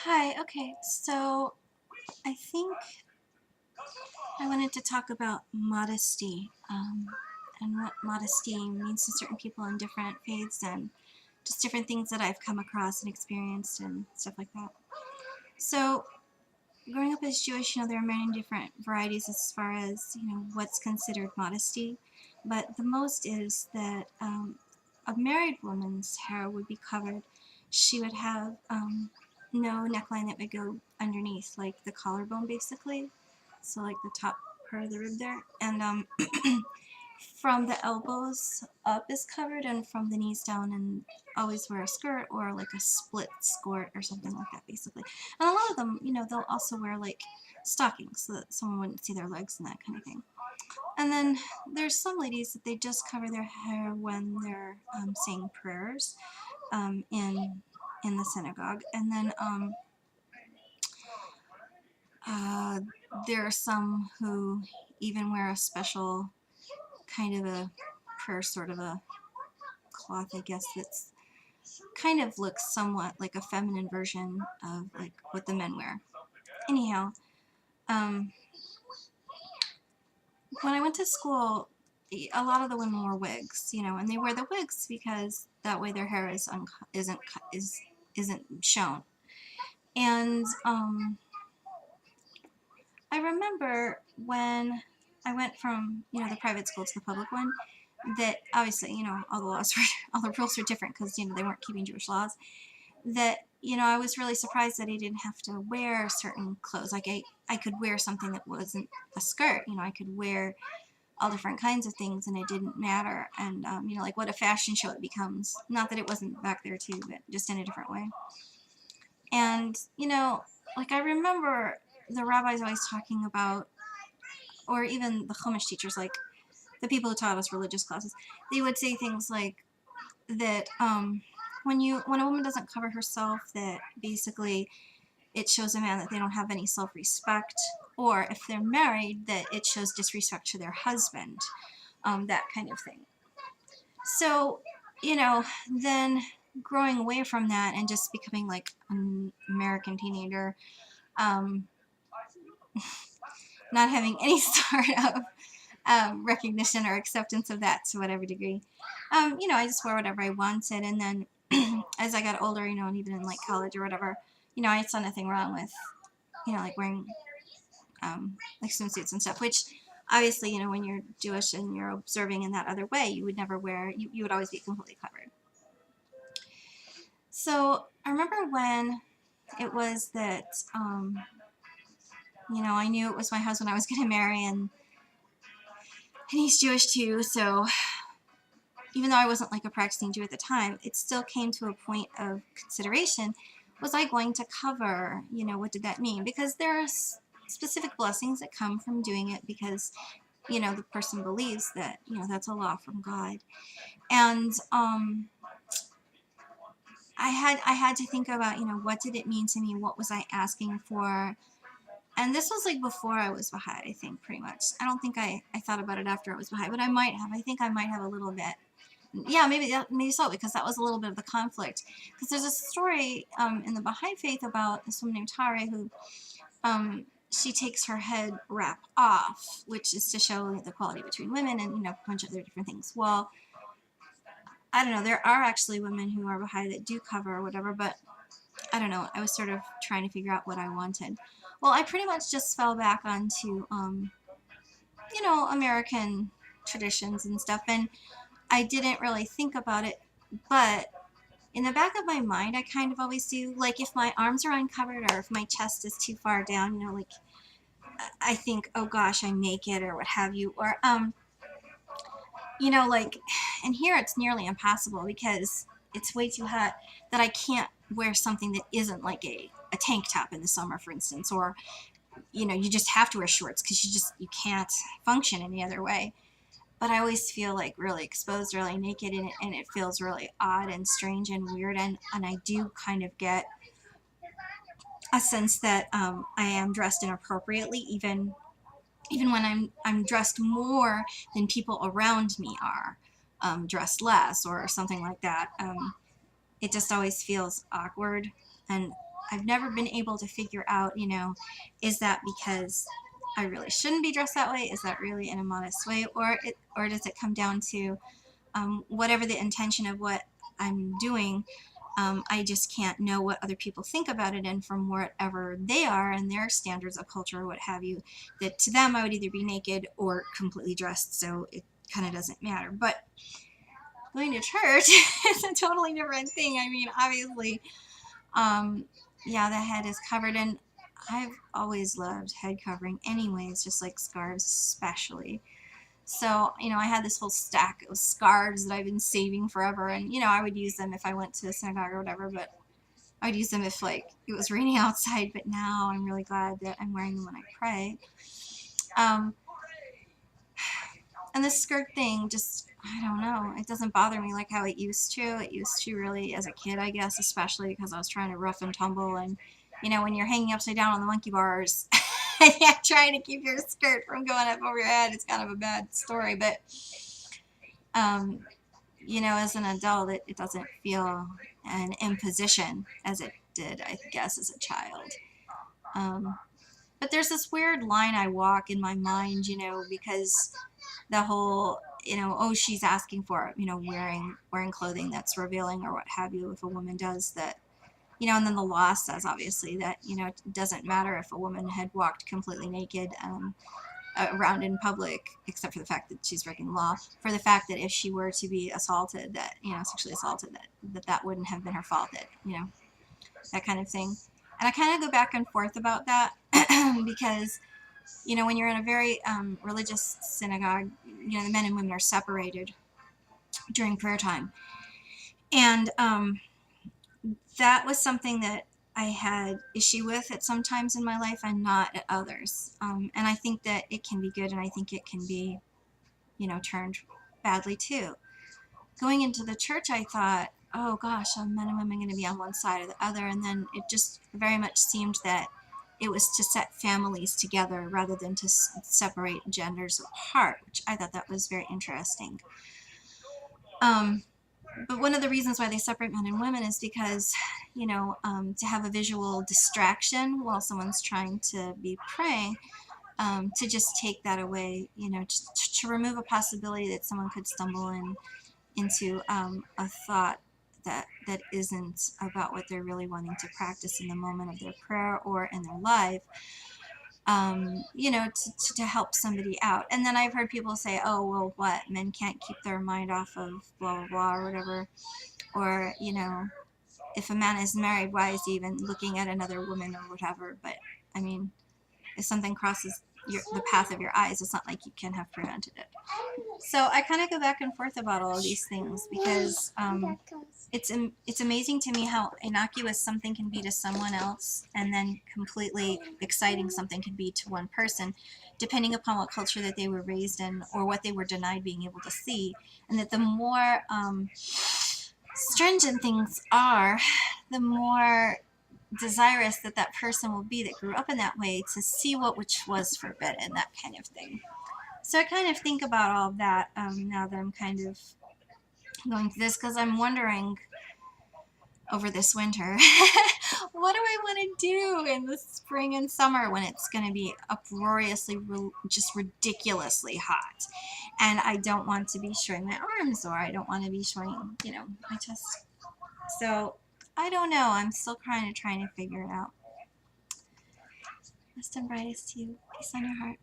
Hi, okay, so I think I wanted to talk about modesty and what modesty means to certain people in different faiths and just different things that I've come across and experienced and stuff like that. So, growing up as Jewish, there are many different varieties as far as, what's considered modesty, but the most is that a married woman's hair would be covered. She would have no neckline that would go underneath, like the collarbone basically. So like the top part of the rib there. And from the elbows up is covered and from the knees down, and always wear a skirt or like a split skirt or something like that basically. And a lot of them, they'll also wear like stockings so that someone wouldn't see their legs and that kind of thing. And then there's some ladies that they just cover their hair when they're saying prayers in the synagogue. And then uh, there are some who even wear a special kind of a prayer, sort of a cloth, I guess, that's kind of looks somewhat like a feminine version of like what the men wear. Anyhow, um, when I went to school, a lot of the women wore wigs, and they wear the wigs because that way their hair isn't shown. And I remember when I went from the private school to the public one, that obviously all the laws were all the rules were different because they weren't keeping Jewish laws. That I was really surprised that I didn't have to wear certain clothes. Like I could wear something that wasn't a skirt. I could wear all different kinds of things and it didn't matter. And like what a fashion show it becomes. Not that it wasn't back there too, but just in a different way. And like I remember the rabbis always talking about, or even the Chumash teachers, like the people who taught us religious classes, they would say things like that when a woman doesn't cover herself, that basically it shows a man that they don't have any self-respect, or if they're married, that it shows disrespect to their husband, that kind of thing. So, then growing away from that and just becoming like an American teenager, um, not having any sort of recognition or acceptance of that to whatever degree. I just wore whatever I wanted, and then as I got older, and even in like college or whatever, I saw nothing wrong with, like wearing like swimsuits and stuff, which obviously, when you're Jewish and you're observing in that other way, you would never wear, you would always be completely covered. So I remember when it was that, I knew it was my husband I was going to marry, and he's Jewish too, so even though I wasn't like a practicing Jew at the time, it still came to a point of consideration. Was I going to cover? What did that mean? Because there are specific blessings that come from doing it because, the person believes that, that's a law from God. And I had to think about, what did it mean to me? What was I asking for? And this was like before I was Baha'i, I think, pretty much. I don't think I thought about it after I was Baha'i, but I might have. I think I might have a little bit. Yeah, maybe so, because that was a little bit of the conflict. Because there's a story in the Baha'i faith about this woman named Tare who she takes her head wrap off, which is to show the equality between women and a bunch of other different things. Well, I don't know. There are actually women who are Baha'i that do cover or whatever, but I don't know. I was sort of trying to figure out what I wanted. Well, I pretty much just fell back onto American traditions and stuff, and I didn't really think about it, but in the back of my mind, I kind of always do, like if my arms are uncovered or if my chest is too far down, like I think, oh gosh, I'm naked or what have you, or like, and here it's nearly impossible because it's way too hot that I can't wear something that isn't like a tank top in the summer, for instance, or you just have to wear shorts because you can't function any other way. But I always feel like really exposed, really naked, and it feels really odd and strange and weird, and I do kind of get a sense that I am dressed inappropriately, even when I'm dressed more than people around me are dressed less or something like that. It just always feels awkward, and I've never been able to figure out, you know, is that because I really shouldn't be dressed that way? Is that really in a modest way? Or does it come down to whatever the intention of what I'm doing, I just can't know what other people think about it, and from whatever they are and their standards of culture or what have you, that to them I would either be naked or completely dressed, so it kind of doesn't matter. But going to church is a totally different thing. I mean, obviously, yeah, the head is covered, and I've always loved head covering anyways, just like scarves especially. So, you know, I had this whole stack of scarves that I've been saving forever, and, you know, I would use them if I went to the synagogue or whatever, but I would use them if, like, it was raining outside, but now I'm really glad that I'm wearing them when I pray. Um, and this skirt thing just, I don't know, it doesn't bother me like how it used to. It used to really as a kid, I guess, especially because I was trying to rough and tumble, and, you know, when you're hanging upside down on the monkey bars, and you're trying to keep your skirt from going up over your head, it's kind of a bad story, but um, you know, as an adult, it doesn't feel an imposition as it did, I guess, as a child. Um, but there's this weird line I walk in my mind, you know, because the whole, you know, oh, she's asking for, you know, wearing clothing that's revealing or what have you, if a woman does that, you know, and then the law says obviously that, you know, it doesn't matter if a woman had walked completely naked, around in public, except for the fact that she's breaking the law, for the fact that if she were to be assaulted, that, you know, sexually assaulted, that wouldn't have been her fault, that, you know, that kind of thing. And I kind of go back and forth about that because, you know, when you're in a very religious synagogue, you know, the men and women are separated during prayer time. And that was something that I had issue with at some times in my life and not at others. And I think that it can be good, and I think it can be, you know, turned badly too. Going into the church, I thought, oh gosh, are men and women going to be on one side or the other? And then it just very much seemed that it was to set families together rather than to separate genders apart, which I thought that was very interesting. But one of the reasons why they separate men and women is because, you know, to have a visual distraction while someone's trying to be praying, to just take that away, you know, to remove a possibility that someone could stumble into a thought that isn't about what they're really wanting to practice in the moment of their prayer or in their life, you know, to help somebody out. And then I've heard people say, oh, well, what, men can't keep their mind off of blah, blah, blah, or whatever. Or, you know, if a man is married, why is he even looking at another woman or whatever? But, I mean, if something crosses the path of your eyes, it's not like you can have prevented it. So I kind of go back and forth about all of these things because it's amazing to me how innocuous something can be to someone else, and then completely exciting something can be to one person, depending upon what culture that they were raised in or what they were denied being able to see. And that the more stringent things are, the more desirous that person will be that grew up in that way to see what which was forbidden, that kind of thing. So I kind of think about all of that now that I'm kind of going through this, because I'm wondering over this winter, what do I want to do in the spring and summer when it's going to be uproariously, just ridiculously hot? And I don't want to be showing my arms, or I don't want to be showing, you know, my chest. So I don't know. I'm still trying to figure it out. Best and brightest to you. Peace on your heart.